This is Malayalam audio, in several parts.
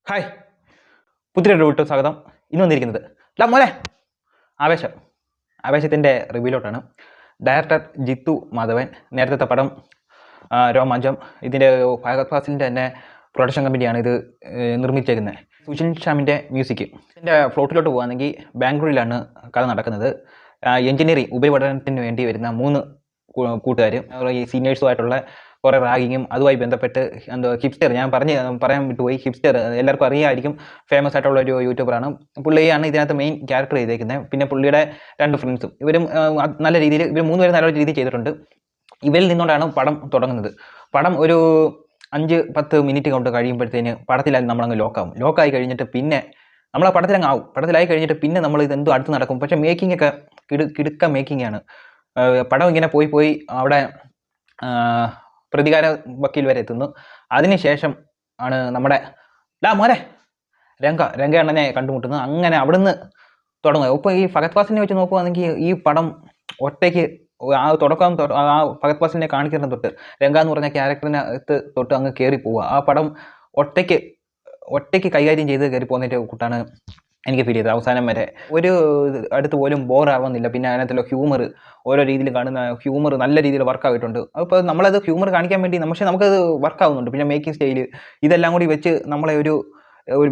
ഹായ്, പുതിയൊരു വീട്ടിൽ സ്വാഗതം. ഇന്ന് വന്നിരിക്കുന്നത് മോനെ ആവേശം ആവേശത്തിൻ്റെ റിവ്യൂലോട്ടാണ്. ഡയറക്ടർ ജിത്തു മാധവൻ. നേരത്തെ പടം രോമാഞ്ചം. ഇതിൻ്റെ ഫഹദ് ഫാസിലിൻ്റെ തന്നെ പ്രൊഡക്ഷൻ കമ്പനിയാണ് ഇത് നിർമ്മിച്ചേക്കുന്നത്. സുശീൽ ശ്യാമിൻ്റെ മ്യൂസിക്. ഇതിൻ്റെ ഫ്ലോട്ടിലോട്ട് പോകുകയാണെങ്കിൽ ബാംഗ്ലൂരിലാണ് കഥ നടക്കുന്നത്. എഞ്ചിനീയറിംഗ് ഉപരിപഠനത്തിന് വേണ്ടി വരുന്ന 3 കൂട്ടുകാർ, ഈ സീനിയേഴ്സുമായിട്ടുള്ള കുറേ റാഗിങ്ങും അതുമായി ബന്ധപ്പെട്ട് ഹിപ്സ്റ്റർ, ഞാൻ പറയാൻ വിട്ടുപോയി. ഹിപ്സ്റ്റർ എല്ലാവർക്കും അറിയാമായിരിക്കും, ഫേമസ് ആയിട്ടുള്ള ഒരു യൂട്യൂബറാണ്. പുള്ളിയാണ് ഇതിനകത്ത് മെയിൻ ക്യാരക്ടർ ചെയ്തേക്കുന്നത്. പിന്നെ പുള്ളിയുടെ 2 ഫ്രണ്ട്സും. ഇവരും നല്ല രീതിയിൽ, ഇവർ 3 പേരും നല്ല രീതിയിൽ ചെയ്തിട്ടുണ്ട്. ഇവരിൽ നിന്നുകൊണ്ടാണ് പടം തുടങ്ങുന്നത്. പടം ഒരു 5-10 മിനിറ്റ് കൊണ്ട് കഴിയുമ്പോഴത്തേന് പടത്തിലായി നമ്മളങ്ങ് ലോക്കായി കഴിഞ്ഞിട്ട് പിന്നെ നമ്മൾ ആ പടത്തിലായി കഴിഞ്ഞിട്ട് പിന്നെ നമ്മൾ ഇതെന്തോ അടുത്ത് നടക്കും. പക്ഷേ മേക്കിംഗ് ഒക്കെ കിടുക്ക മേക്കിംഗ് ആണ്. പടം ഇങ്ങനെ പോയി അവിടെ പ്രതികാര വക്കീൽ വരെ എത്തുന്നു. അതിനുശേഷം ആണ് നമ്മുടെ മോനെ രംഗ അണ്ണനെ കണ്ടുമുട്ടുന്നത്. അങ്ങനെ അവിടുന്ന് തുടങ്ങുക. ഇപ്പോൾ ഈ ഫഹദ് ഫാസിലിനെ വെച്ച് നോക്കുകയാണെങ്കിൽ ഈ പടം ഒറ്റയ്ക്ക് ആ തുടക്കം ആ ഫഹദ് ഫാസിലിനെ കാണിക്കുന്ന തൊട്ട് രംഗ എന്ന് പറഞ്ഞ ക്യാരക്ടറിനകത്ത് തൊട്ട് അങ്ങ് കയറി പോവുക. ആ പടം ഒറ്റയ്ക്ക് കൈകാര്യം ചെയ്ത് കയറി പോകുന്നതിൻ്റെ കൂട്ടാണ് എനിക്ക് ഫീൽ ചെയ്തത്. അവസാനം വരെ ഒരു അടുത്ത് പോലും ബോറാവുന്നില്ല. പിന്നെ അതിനകത്തുള്ള ഹ്യൂമർ, ഓരോ രീതിയിൽ കാണുന്ന ഹ്യൂമർ നല്ല രീതിയിൽ വർക്കായിട്ടുണ്ട്. അപ്പോൾ നമ്മളത് ഹ്യൂമർ കാണിക്കാൻ വേണ്ടി പക്ഷേ നമുക്കത് വർക്കാവുന്നുണ്ട്. പിന്നെ മേക്കിംഗ് സ്റ്റൈല് ഇതെല്ലാം കൂടി വെച്ച് നമ്മളെ ഒരു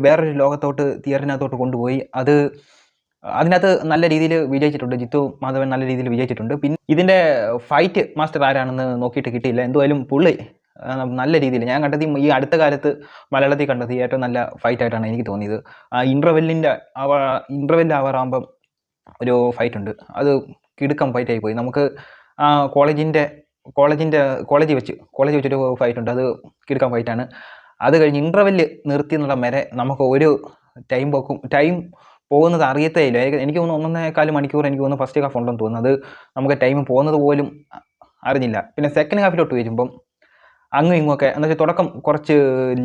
വേറൊരു ലോകത്തോട്ട്, തിയേറ്ററിനകത്തോട്ട് കൊണ്ടുപോയി അതിനകത്ത് നല്ല രീതിയിൽ വിജയിച്ചിട്ടുണ്ട്. ജിത്തു മാധവൻ നല്ല രീതിയിൽ വിജയിച്ചിട്ടുണ്ട്. പിന്നെ ഇതിൻ്റെ ഫൈറ്റ് മാസ്റ്റർ ആരാണെന്ന് നോക്കിയിട്ട് കിട്ടിയില്ല. എന്തുമായാലും പുള്ളി നല്ല രീതിയിൽ ഞാൻ കണ്ടത് ഈ അടുത്ത കാലത്ത് മലയാളത്തിൽ കണ്ടത് ഏറ്റവും നല്ല ഫൈറ്റായിട്ടാണ് എനിക്ക് തോന്നിയത്. ഇൻ്റർവെല്ലിൽ ആവാറാകുമ്പം ഒരു ഫൈറ്റ് ഉണ്ട്, അത് കിടുക്കം ഫൈറ്റായി പോയി. നമുക്ക് കോളേജ് വെച്ചൊരു ഫൈറ്റ് ഉണ്ട്, അത് കിടുക്കം ഫൈറ്റാണ്. അത് കഴിഞ്ഞ് ഇൻ്റർവെല്ല് നിർത്തി എന്നുള്ള വരെ നമുക്ക് ഒരു ടൈം പോകുന്നത് അറിയത്തേ ഇല്ല. എനിക്ക് തോന്നുന്നു 1.25 മണിക്കൂർ എനിക്ക് തോന്നുന്നു ഫസ്റ്റ് ഹാഫ് ഉണ്ടെന്ന് തോന്നുന്നു. അത് നമുക്ക് ടൈം പോകുന്നത് പോലും അറിഞ്ഞില്ല. പിന്നെ സെക്കൻഡ് ഹാഫിലോട്ട് വരുമ്പം അങ്ങും ഇങ്ങുമൊക്കെ എന്ന് വെച്ചാൽ തുടക്കം കുറച്ച്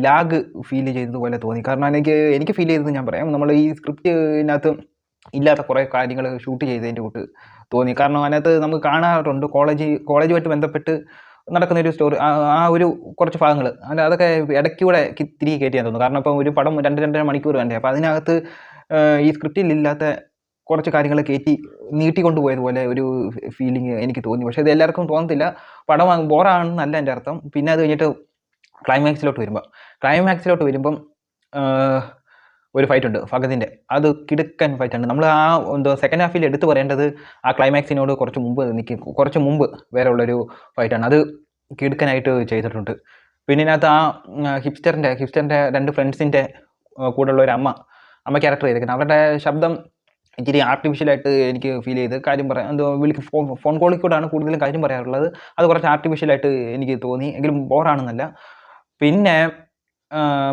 ലാഗ് ഫീൽ ചെയ്തതുപോലെ തോന്നി. കാരണം എനിക്ക് ഫീൽ ചെയ്തത് ഞാൻ പറയാം. നമ്മൾ ഈ സ്ക്രിപ്റ്റിനകത്ത് ഇല്ലാത്ത കുറേ കാര്യങ്ങൾ ഷൂട്ട് ചെയ്തതിൻ്റെ കൂട്ട് തോന്നി. കാരണം അതിനകത്ത് നമുക്ക് കാണാറുണ്ട് കോളേജുമായിട്ട് ബന്ധപ്പെട്ട് നടക്കുന്ന ഒരു സ്റ്റോറി, ആ ഒരു കുറച്ച് ഭാഗങ്ങൾ അതൊക്കെ ഇടയ്ക്കൂടെ തിരികെ കയറ്റിയാൻ തോന്നുന്നു. കാരണം ഇപ്പം ഒരു പടം 2-2.5 മണിക്കൂർ വേണ്ടേ. അപ്പോൾ അതിനകത്ത് ഈ സ്ക്രിപ്റ്റിലില്ലാത്ത കുറച്ച് കാര്യങ്ങൾ നീട്ടിക്കൊണ്ടുപോയതുപോലെ ഒരു ഫീലിംഗ് എനിക്ക് തോന്നി. പക്ഷേ ഇത് എല്ലാവർക്കും തോന്നത്തില്ല. പടം ബോറാണെന്നല്ല എൻ്റെ അർത്ഥം. പിന്നെ അത് കഴിഞ്ഞിട്ട് ക്ലൈമാക്സിലോട്ട് വരുമ്പം ഒരു ഫൈറ്റ് ഉണ്ട് ഫഹദിൻ്റെ. അത് കിടുക്കൻ ഫൈറ്റാണ്. നമ്മൾ സെക്കൻഡ് ഹാഫിൽ എടുത്തു പറയേണ്ടത് ആ ക്ലൈമാക്സിനോട് കുറച്ച് മുമ്പ് വേറെ ഉള്ളൊരു ഫൈറ്റാണ്. അത് കിടുക്കനായിട്ട് ചെയ്തിട്ടുണ്ട്. പിന്നെ ഇതിനകത്ത് ആ ഹിപ്സ്റ്ററിൻ്റെ 2 ഫ്രണ്ട്സിൻ്റെ കൂടെയുള്ള ഒരു അമ്മ ക്യാരക്ടർ ചെയ്തേക്കുന്നത്. അവരുടെ ശബ്ദം ഇച്ചിരി ആർട്ടിഫിഷ്യലായിട്ട് എനിക്ക് ഫീൽ ചെയ്ത്. കാര്യം പറയാം, ഫോൺ കോളിൽ കൂടെയാണ് കൂടുതലും കാര്യം പറയാറുള്ളത്. അത് കുറച്ച് ആർട്ടിഫിഷ്യലായിട്ട് എനിക്ക് തോന്നി. എങ്കിലും ബോറാണെന്നല്ല. പിന്നെ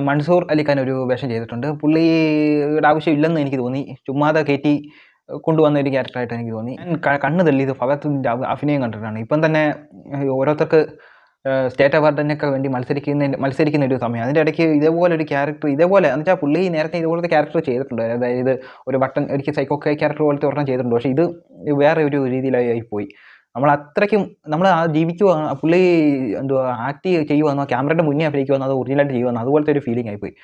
മൻസൂർ അലിഖാൻ ഒരു വേഷം ചെയ്തിട്ടുണ്ട്. പുള്ളിയുടെ ആവശ്യമില്ലെന്ന് എനിക്ക് തോന്നി. ചുമ്മാതെ കയറ്റി കൊണ്ടുവന്ന ഒരു ക്യാരക്ടറായിട്ട് എനിക്ക് തോന്നി. ഞാൻ കണ്ണ് തള്ളിയത് ഫഹദിൻ്റെ അഭിനയം കണ്ടിട്ടാണ്. ഇപ്പം തന്നെ ഓരോരുത്തർക്ക് സ്റ്റേറ്റ് അവാർഡിനൊക്കെ വേണ്ടി മത്സരിക്കുന്ന ഒരു സമയം. അതിൻ്റെ ഇടയ്ക്ക് ഇതേപോലെ ഒരു ക്യാരക്ടർ എന്ന് വെച്ചാൽ പുള്ളി നേരത്തെ ഇതുപോലത്തെ ക്യാരക്ടർ ചെയ്തിട്ടുണ്ട്. അതായത് ഒരു സൈക്കോ ക്യാരക്ടർ പോലത്തെ ഒരെണ്ണം ചെയ്തിട്ടുണ്ട്. പക്ഷേ ഇത് വേറെ ഒരു രീതിയിലായി പോയി. നമ്മൾ പുള്ളി ആക്ട് ചെയ്യുവാന്നോ ക്യാമറയുടെ മുന്നേ അഭിനയിക്കുവാന്നോ അത് ഒറിജിനലായിട്ട് ചെയ്യുവാന്നോ അതുപോലത്തെ ഒരു ഫീലിംഗ് ആയിപ്പോയി.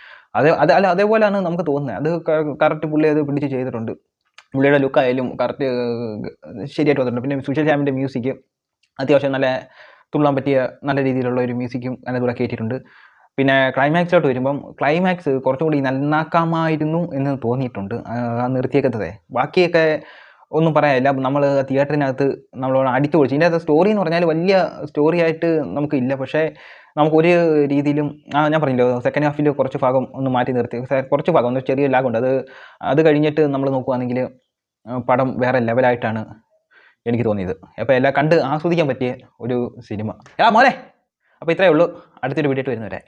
അതേപോലെയാണ് നമുക്ക് തോന്നുന്നത്. അത് കറക്റ്റ് പുള്ളി അത് പിടിച്ച് ചെയ്തിട്ടുണ്ട്. പുള്ളിയുടെ ലുക്കായാലും കറക്റ്റ് ശരിയായിട്ട് വന്നിട്ടുണ്ട്. പിന്നെ സുശീൽ ശ്യാമിൻ്റെ മ്യൂസിക് അത്യാവശ്യം നല്ല തുള്ളാൻ പറ്റിയ നല്ല രീതിയിലുള്ള ഒരു മ്യൂസിക്കും അതിനകത്തൂടെ കയറ്റിയിട്ടുണ്ട്. പിന്നെ ക്ലൈമാക്സിലോട്ട് വരുമ്പം ക്ലൈമാക്സ് കുറച്ചും കൂടി നന്നാക്കാമായിരുന്നു എന്ന് തോന്നിയിട്ടുണ്ട്. നിർത്തിയേക്കത്തതേ ബാക്കിയൊക്കെ ഒന്നും പറയാനില്ല. നമ്മൾ തിയേറ്ററിനകത്ത് നമ്മൾ അടിച്ചു പൊളിച്ചു. ഇതിൻ്റെ അകത്ത് സ്റ്റോറി എന്ന് പറഞ്ഞാൽ വലിയ സ്റ്റോറി ആയിട്ട് നമുക്കില്ല. പക്ഷേ നമുക്കൊരു രീതിയിലും ഞാൻ പറഞ്ഞല്ലോ, സെക്കൻഡ് ഹാഫിൽ കുറച്ച് ഭാഗം ഒന്ന് മാറ്റി നിർത്തി. കുറച്ച് ഭാഗം ഒന്ന് ചെറിയ ലാഗുണ്ട്. അത് കഴിഞ്ഞിട്ട് നമ്മൾ നോക്കുകയാണെങ്കിൽ പടം വേറെ ലെവലായിട്ടാണ് എനിക്ക് തോന്നിയത്. അപ്പോൾ എല്ലാം കണ്ട് ആസ്വദിക്കാൻ പറ്റിയ ഒരു സിനിമ മോനെ. അപ്പോൾ ഇത്രയേ ഉള്ളൂ. അടുത്തൊരു വീഡിയോ ആയിട്ട് വരുന്നവരെ.